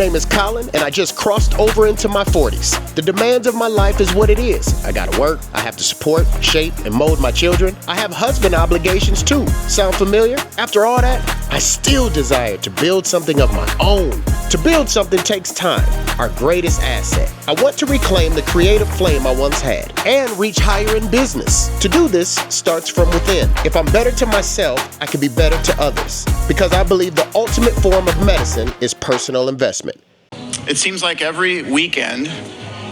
name is Colin, and I just crossed over into my 40s. The demands of my life is what it is. I gotta work, I have to support, shape, and mold my children. I have husband obligations too. Sound familiar? After all that, I still desire to build something of my own. To build something takes time, our greatest asset. I want to reclaim the creative flame I once had and reach higher in business. To do this starts from within. If I'm better to myself, I can be better to others. Because I believe the ultimate form of medicine is personal investment. It seems like every weekend,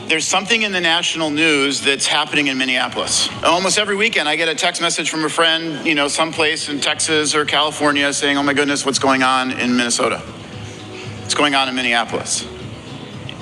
there's something in the national news that's happening in Minneapolis. Almost every weekend, I get a text message from a friend, someplace in Texas or California saying, oh my goodness, what's going on in Minnesota? What's going on in Minneapolis?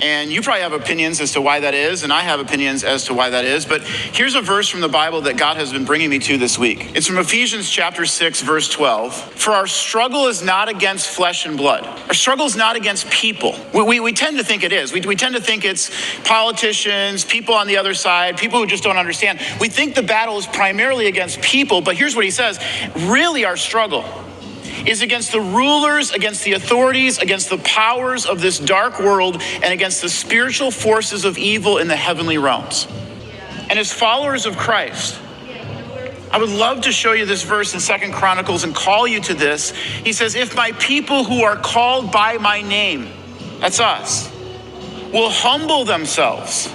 And you probably have opinions as to why that is, and I have opinions as to why that is. But here's a verse from the Bible that God has been bringing me to this week. It's from Ephesians chapter 6, verse 12. For our struggle is not against flesh and blood. Our struggle is not against people. We tend to think it is. We tend to think it's politicians, people on the other side, people who just don't understand. We think the battle is primarily against people, but here's what he says. Really, our struggle is against the rulers, against the authorities, against the powers of this dark world, and against the spiritual forces of evil in the heavenly realms. And as followers of Christ, I would love to show you this verse in 2 Chronicles and call you to this. He says, if my people who are called by my name, that's us, will humble themselves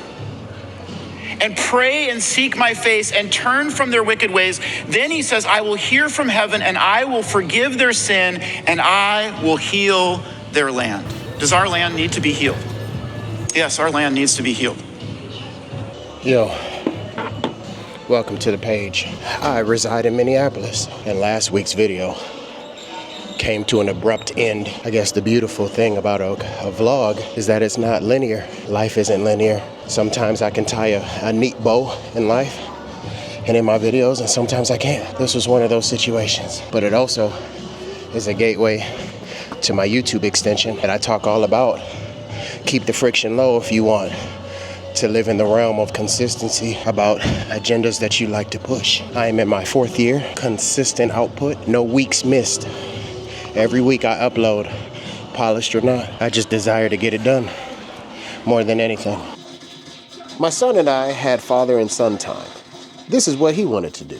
and pray and seek my face and turn from their wicked ways, then he says, I will hear from heaven and I will forgive their sin and I will heal their land. Does our land need to be healed? Yes, our land needs to be healed. Yo, welcome to the page. I reside in Minneapolis, and last week's video came to an abrupt end. I guess the beautiful thing about a vlog is that it's not linear. Life isn't linear. Sometimes I can tie a neat bow in life and in my videos, and sometimes I can't. This was one of those situations. But it also is a gateway to my YouTube extension that I talk all about. Keep the friction low if you want to live in the realm of consistency about agendas that you like to push. I am in my 4th year, consistent output, no weeks missed. Every week I upload, polished or not. I just desire to get it done more than anything. My son and I had father and son time. This is what he wanted to do.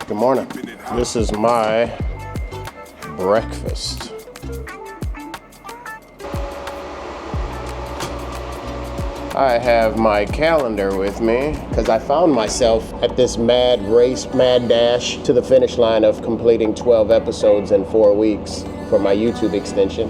Good morning. This is my breakfast. I have my calendar with me because I found myself at this mad race, mad dash to the finish line of completing 12 episodes in 4 weeks for my YouTube extension.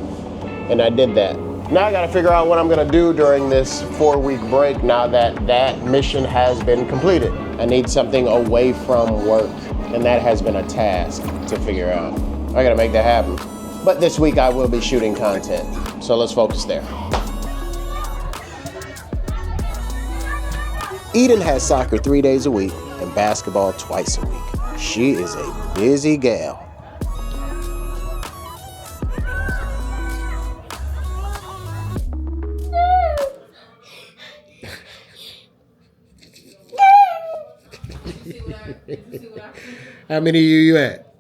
And I did that. Now I gotta figure out what I'm gonna do during this 4-week break now that that mission has been completed. I need something away from work, and that has been a task to figure out. I gotta make that happen. But this week I will be shooting content, so let's focus there. Eden has soccer 3 days a week and basketball twice a week. She is a busy gal. How many you at?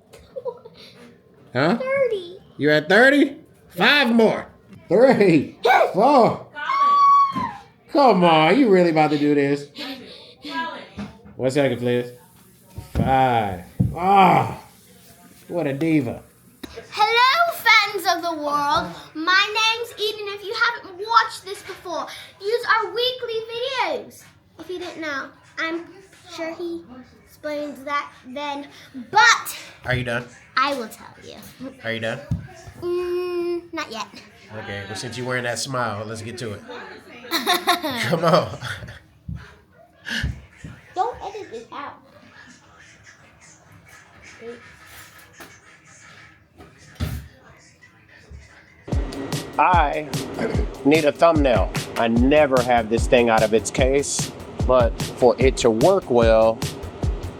Huh? 30. You at 30? 5 more. 3, 4. Come on, you really about to do this? 1 second, please. 5. Oh, what a diva. Hello, fans of the world. My name's Eden. If you haven't watched this before, use our weekly videos. If you didn't know, I'm sure he explains that then. But Are you done? I will tell you. Are you done? Not yet. Okay, well, since you're wearing that smile, let's get to it. Come on. Don't edit this out. I need a thumbnail. I never have this thing out of its case, but for it to work well,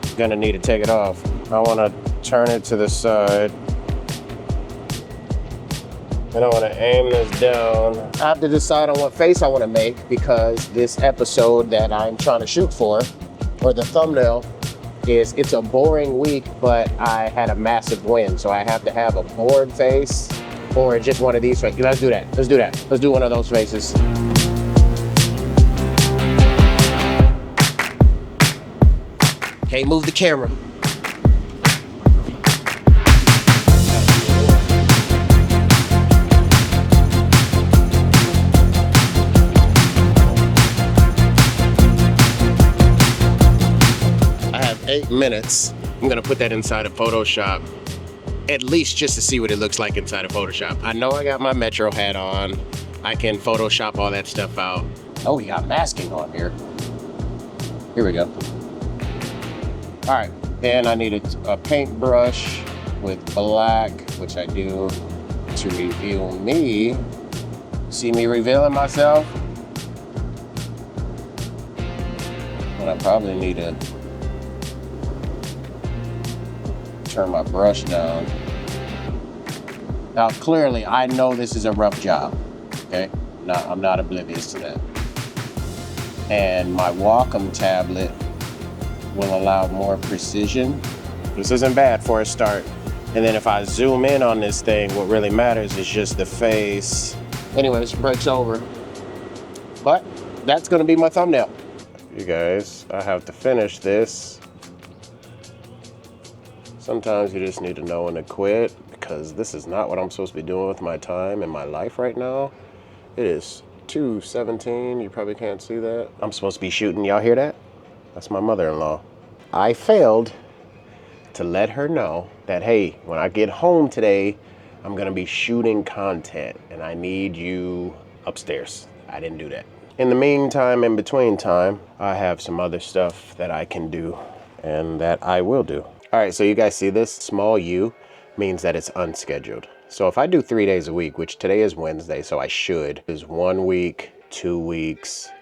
I'm gonna need to take it off. I wanna turn it to the side. And I want to aim this down. I have to decide on what face I want to make because this episode that I'm trying to shoot for or the thumbnail is it's a boring week, but I had a massive win. So I have to have a bored face or just one of these faces. Let's do that. Let's do that. Let's do one of those faces. Okay, move the camera. I have 8 minutes. I'm gonna put that inside of Photoshop, at least just to see what it looks like inside of Photoshop. I know I got my Metro hat on. I can Photoshop all that stuff out. Oh, we got masking on here. Here we go. All right, then I need a paintbrush with black, which I do to reveal me. See me revealing myself? And I probably need to turn my brush down. Now, clearly, I know this is a rough job, okay? I'm not oblivious to that. And my Wacom tablet will allow more precision. This isn't bad for a start. And then if I zoom in on this thing, what really matters is just the face. Anyways, breaks over. But that's gonna be my thumbnail. You guys, I have to finish this. Sometimes you just need to know when to quit, because this is not what I'm supposed to be doing with my time and my life right now. It is 2:17, you probably can't see that. I'm supposed to be shooting, y'all hear that? That's my mother-in-law. I failed to let her know that, hey, when I get home today, I'm gonna be shooting content and I need you upstairs. I didn't do that. In the meantime, in between time, I have some other stuff that I can do and that I will do. All right, so you guys see this? Small U means that it's unscheduled. So if I do 3 days a week, which today is Wednesday, so I should, is 1 week, 2 weeks,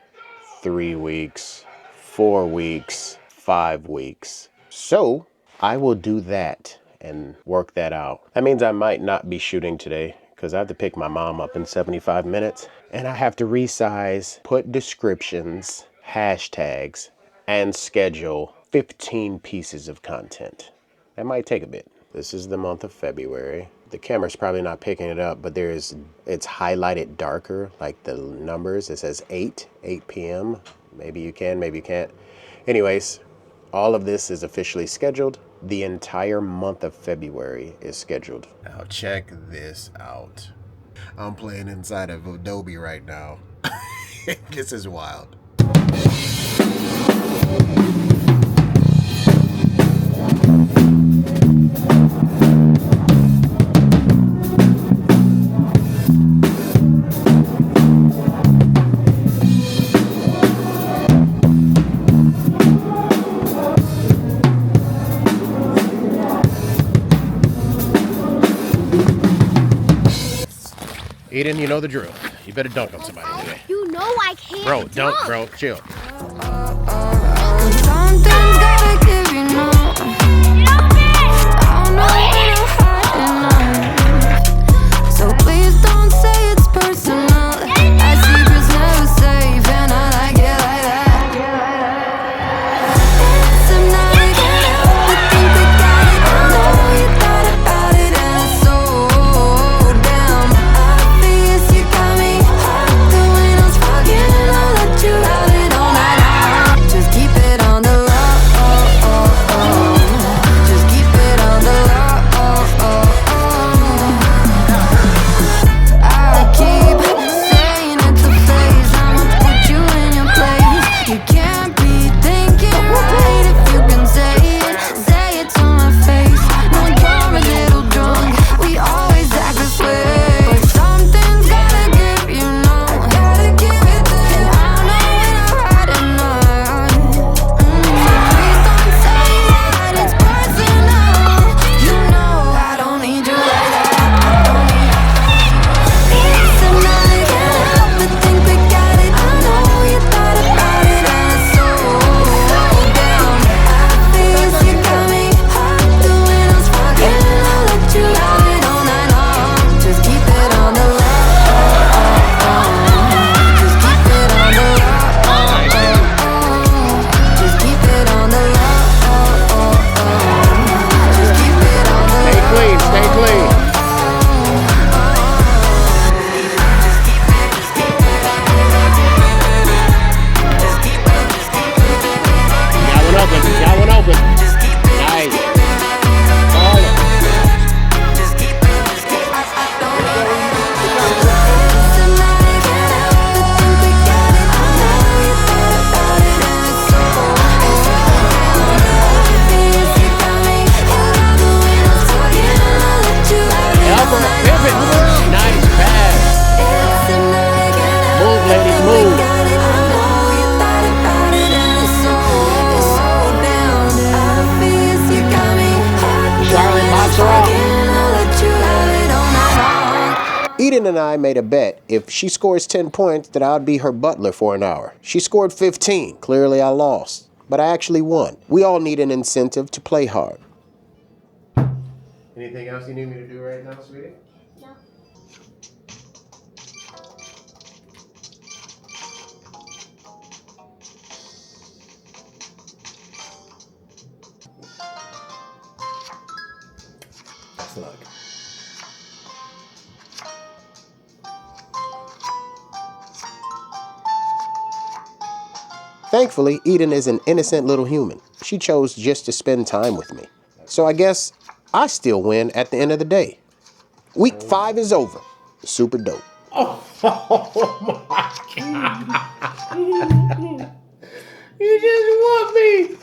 3 weeks, 4 weeks, 5 weeks. So I will do that and work that out. That means I might not be shooting today because I have to pick my mom up in 75 minutes and I have to resize, put descriptions, hashtags, and schedule 15 pieces of content. That might take a bit. This is the month of February. The camera's probably not picking it up, but it's highlighted darker, like the numbers. It says 8 p.m. Maybe you can, maybe you can't. Anyways, all of this is officially scheduled. The entire month of February is scheduled. Now check this out. I'm playing inside of Adobe right now. This is wild. Eden, you know the drill. You better dunk on somebody today. You know I can't. Bro, dunk, bro. Chill. Something's gotta give you no. I don't know where to hide enough. So please don't say it's personal. Our secrets never safe, and I like it like that. It's hypnotic, we think we got it. I know you thought about it, and it's so damn obvious. You got me hot, the windows fogging, and I'll let you have it all night long. Just keep open. Nice. Carla. Nice pass. Move, ladies, move. Charlotte, box her off. Eden and I made a bet. If she scores 10 points, that I would be her butler for an hour. She scored 15. Clearly, I lost. But I actually won. We all need an incentive to play hard. Anything else you need me to do right now, sweetie? No. Look. Thankfully, Eden is an innocent little human. She chose just to spend time with me. So I guess I still win at the end of the day. Week 5 is over. Super dope. Oh my God. You just want me.